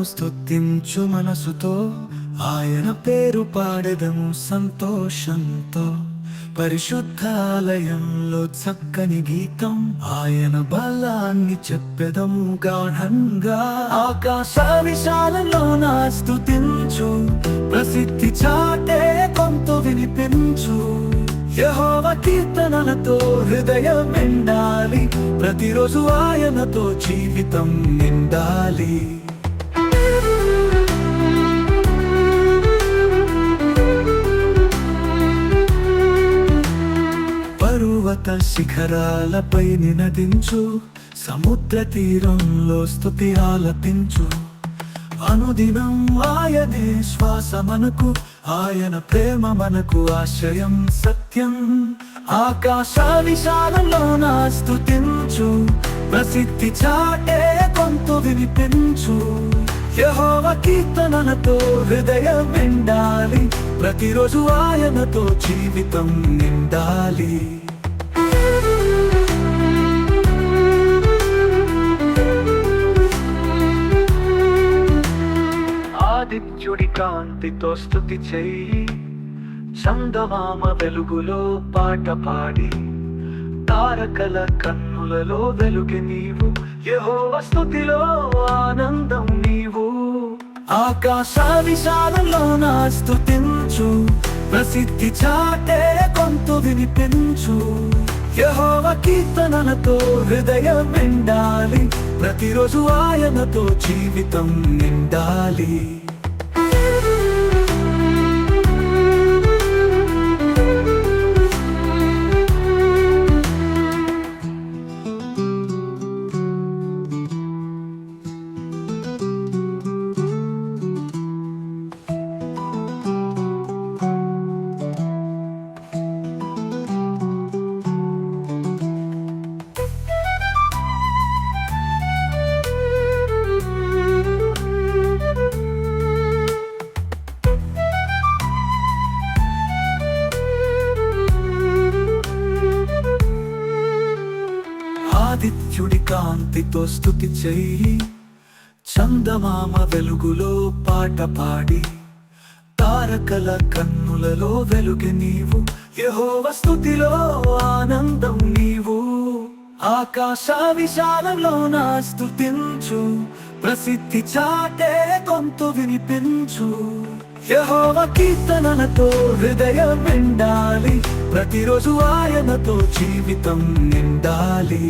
స్తుతించు మనసుతో, ఆయన పేరు పాడెదము సంతోషంతో. పరిశుద్ధాలయంలో చక్కని గీతం, ఆయన బలాన్ని చెప్పెదము గాఢంగా. ఆకాశ విశాలంలోన స్తుతించు, ప్రసిద్ధి చాటే గొంతు వినిపించు. యెహోవా కీర్తనలతో హృదయం నిండాలి, ప్రతిరోజు ఆయనతో జీవితం నిండాలి. పర్వత శిఖరాలపై నినదించు, సముద్ర తీరంలో స్తుతి ఆలపించు. అనుదినం ఆయనే శ్వాస మనకు, ఆయన ప్రేమ మనకు ఆశ్రయం సత్యం. ఆకాశ విశాలంలోన స్తుతించు, ప్రసిద్ధి చాటే గొంతు వినిపించు. యెహోవా కీర్తనలతో హృదయం నిండాలి, ప్రతిరోజు ఆయనతో జీవితం నిండాలి. ఆదిత్యుడి కాంతితో స్తుతి చెయ్యి, చందమామ వెలుగులో పాట పాడి. తారకల కన్నులలో వెలుగు నీవు, యెహోవా స్తుతిలో ఆనందం నీవు. ఆకాశ విశాలంలోన స్తుతించు, ప్రసిద్ధి చాటే గొంతు వినిపించు. యెహోవా కీర్తనలతో హృదయం నిండాలి, ప్రతిరోజు ఆయనతో జీవితం నిండాలి. ఆదిత్యుడి కాంతితో స్తుతి చెయ్యి, చందమామ వెలుగులో పాట పాడి. తారకల కన్నులలో వెలుగు నీవు, యెహోవా స్తుతిలో ఆనందం నీవు. ఆకాశ విశాలంలోన స్తుతించు, ప్రసిద్ధి చాటే గొంతు వినిపించు. యెహోవా కీర్తనలతో హృదయం నిండాలి, ప్రతిరోజు ఆయనతో జీవితం నిండాలి.